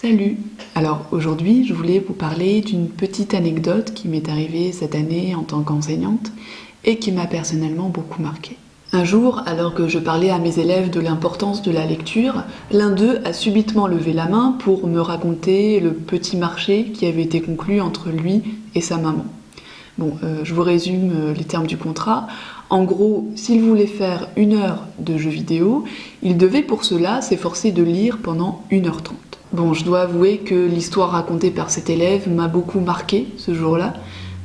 Salut! Alors aujourd'hui, je voulais vous parler d'une petite anecdote qui m'est arrivée cette année en tant qu'enseignante et qui m'a personnellement beaucoup marquée. Un jour, alors que je parlais à mes élèves de l'importance de la lecture, l'un d'eux a subitement levé la main pour me raconter le petit marché qui avait été conclu entre lui et sa maman. Bon, je vous résume les termes du contrat. En gros, s'il voulait faire 1 heure de jeux vidéo, il devait pour cela s'efforcer de lire pendant 1h30. Bon, je dois avouer que l'histoire racontée par cet élève m'a beaucoup marquée ce jour-là,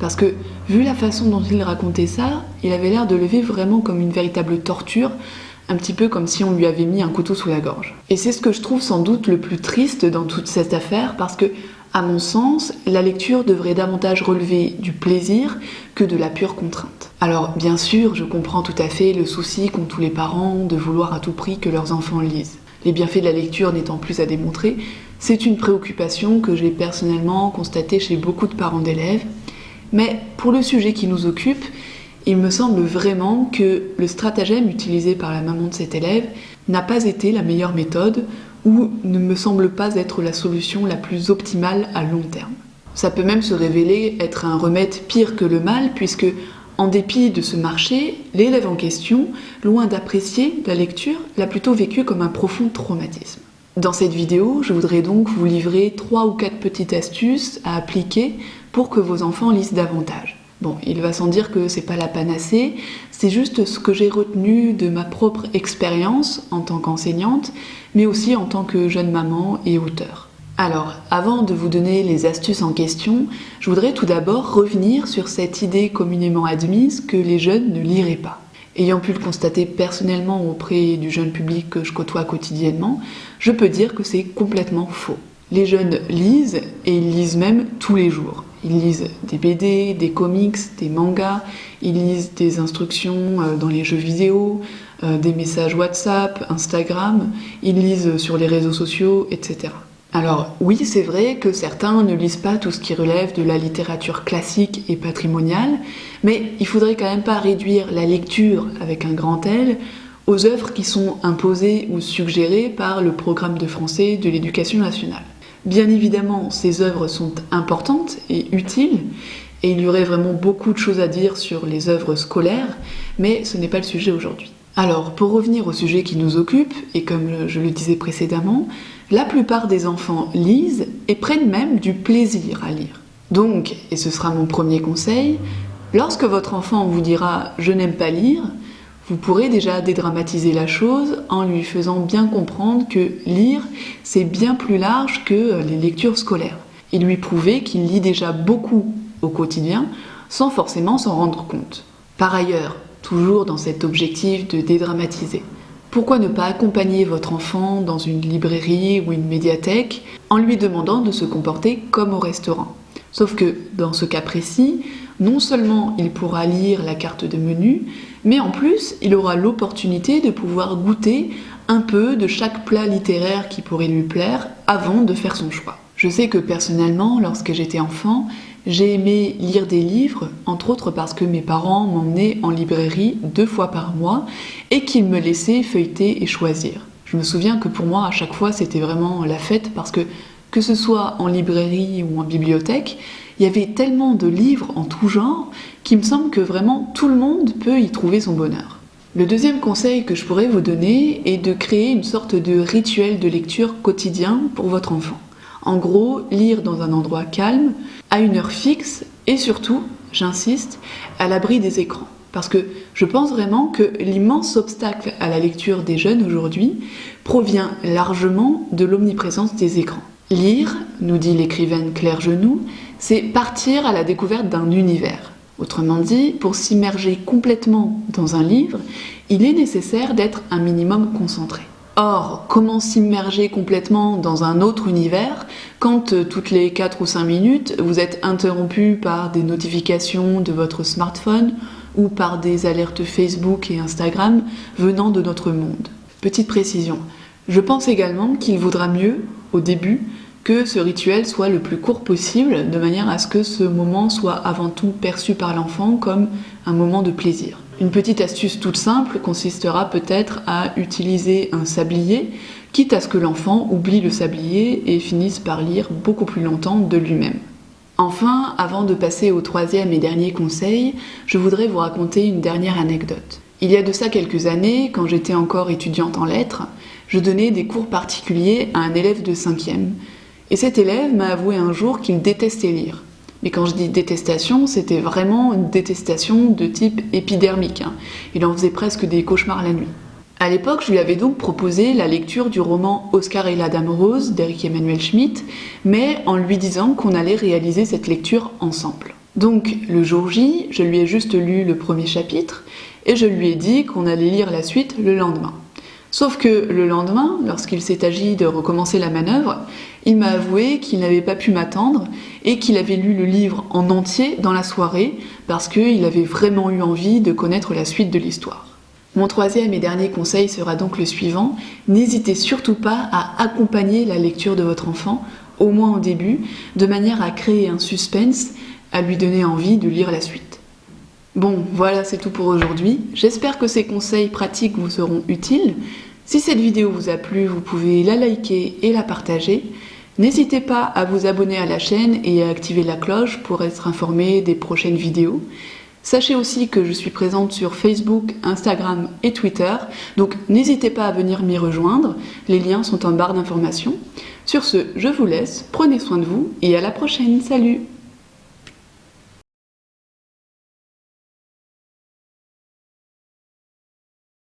parce que, vu la façon dont il racontait ça, il avait l'air de le vivre vraiment comme une véritable torture, un petit peu comme si on lui avait mis un couteau sous la gorge. Et c'est ce que je trouve sans doute le plus triste dans toute cette affaire, parce que, à mon sens, la lecture devrait davantage relever du plaisir que de la pure contrainte. Alors, bien sûr, je comprends tout à fait le souci qu'ont tous les parents de vouloir à tout prix que leurs enfants lisent. Les bienfaits de la lecture n'étant plus à démontrer, c'est une préoccupation que j'ai personnellement constatée chez beaucoup de parents d'élèves. Mais pour le sujet qui nous occupe, il me semble vraiment que le stratagème utilisé par la maman de cet élève n'a pas été la meilleure méthode ou ne me semble pas être la solution la plus optimale à long terme. Ça peut même se révéler être un remède pire que le mal, puisque, en dépit de ce marché, l'élève en question, loin d'apprécier la lecture, l'a plutôt vécu comme un profond traumatisme. Dans cette vidéo, je voudrais donc vous livrer 3 ou 4 petites astuces à appliquer pour que vos enfants lisent davantage. Bon, il va sans dire que c'est pas la panacée, c'est juste ce que j'ai retenu de ma propre expérience en tant qu'enseignante, mais aussi en tant que jeune maman et auteure. Alors, avant de vous donner les astuces en question, je voudrais tout d'abord revenir sur cette idée communément admise que les jeunes ne liraient pas. Ayant pu le constater personnellement auprès du jeune public que je côtoie quotidiennement, je peux dire que c'est complètement faux. Les jeunes lisent, et ils lisent même tous les jours. Ils lisent des BD, des comics, des mangas, ils lisent des instructions dans les jeux vidéo, des messages WhatsApp, Instagram, ils lisent sur les réseaux sociaux, etc. Alors oui, c'est vrai que certains ne lisent pas tout ce qui relève de la littérature classique et patrimoniale, mais il faudrait quand même pas réduire la lecture avec un grand L aux œuvres qui sont imposées ou suggérées par le programme de français de l'éducation nationale. Bien évidemment, ces œuvres sont importantes et utiles, et il y aurait vraiment beaucoup de choses à dire sur les œuvres scolaires, mais ce n'est pas le sujet aujourd'hui. Alors, pour revenir au sujet qui nous occupe, et comme je le disais précédemment, la plupart des enfants lisent et prennent même du plaisir à lire. Donc, et ce sera mon premier conseil, lorsque votre enfant vous dira « je n'aime pas lire », vous pourrez déjà dédramatiser la chose en lui faisant bien comprendre que lire, c'est bien plus large que les lectures scolaires. Et lui prouver qu'il lit déjà beaucoup au quotidien sans forcément s'en rendre compte. Par ailleurs, toujours dans cet objectif de dédramatiser, pourquoi ne pas accompagner votre enfant dans une librairie ou une médiathèque en lui demandant de se comporter comme au restaurant? Sauf que, dans ce cas précis, non seulement il pourra lire la carte de menu, mais en plus, il aura l'opportunité de pouvoir goûter un peu de chaque plat littéraire qui pourrait lui plaire avant de faire son choix. Je sais que personnellement, lorsque j'étais enfant, j'ai aimé lire des livres, entre autres parce que mes parents m'emmenaient en librairie 2 fois par mois et qu'ils me laissaient feuilleter et choisir. Je me souviens que pour moi, à chaque fois, c'était vraiment la fête parce que ce soit en librairie ou en bibliothèque, il y avait tellement de livres en tout genre qu'il me semble que vraiment tout le monde peut y trouver son bonheur. Le deuxième conseil que je pourrais vous donner est de créer une sorte de rituel de lecture quotidien pour votre enfant. En gros, lire dans un endroit calme, à une heure fixe et surtout, j'insiste, à l'abri des écrans. Parce que je pense vraiment que l'immense obstacle à la lecture des jeunes aujourd'hui provient largement de l'omniprésence des écrans. Lire, nous dit l'écrivaine Claire Genoux, c'est partir à la découverte d'un univers. Autrement dit, pour s'immerger complètement dans un livre, il est nécessaire d'être un minimum concentré. Or, comment s'immerger complètement dans un autre univers quand toutes les 4 ou 5 minutes, vous êtes interrompu par des notifications de votre smartphone ou par des alertes Facebook et Instagram venant de notre monde? Petite précision, je pense également qu'il vaudra mieux, au début, que ce rituel soit le plus court possible, de manière à ce que ce moment soit avant tout perçu par l'enfant comme un moment de plaisir. Une petite astuce toute simple consistera peut-être à utiliser un sablier, quitte à ce que l'enfant oublie le sablier et finisse par lire beaucoup plus longtemps de lui-même. Enfin, avant de passer au troisième et dernier conseil, je voudrais vous raconter une dernière anecdote. Il y a de ça quelques années, quand j'étais encore étudiante en lettres, je donnais des cours particuliers à un élève de 5e. Et cet élève m'a avoué un jour qu'il détestait lire. Mais quand je dis détestation, c'était vraiment une détestation de type épidermique. Il en faisait presque des cauchemars la nuit. À l'époque, je lui avais donc proposé la lecture du roman Oscar et la Dame Rose d'Eric Emmanuel Schmitt, mais en lui disant qu'on allait réaliser cette lecture ensemble. Donc, le jour J, je lui ai juste lu le premier chapitre, et je lui ai dit qu'on allait lire la suite le lendemain. Sauf que le lendemain, lorsqu'il s'est agi de recommencer la manœuvre, il m'a avoué qu'il n'avait pas pu m'attendre et qu'il avait lu le livre en entier dans la soirée parce qu'il avait vraiment eu envie de connaître la suite de l'histoire. Mon troisième et dernier conseil sera donc le suivant, n'hésitez surtout pas à accompagner la lecture de votre enfant, au moins au début, de manière à créer un suspense, à lui donner envie de lire la suite. Bon, voilà, c'est tout pour aujourd'hui. J'espère que ces conseils pratiques vous seront utiles. Si cette vidéo vous a plu, vous pouvez la liker et la partager. N'hésitez pas à vous abonner à la chaîne et à activer la cloche pour être informé des prochaines vidéos. Sachez aussi que je suis présente sur Facebook, Instagram et Twitter, donc n'hésitez pas à venir m'y rejoindre. Les liens sont en barre d'informations. Sur ce, je vous laisse, prenez soin de vous et à la prochaine. Salut!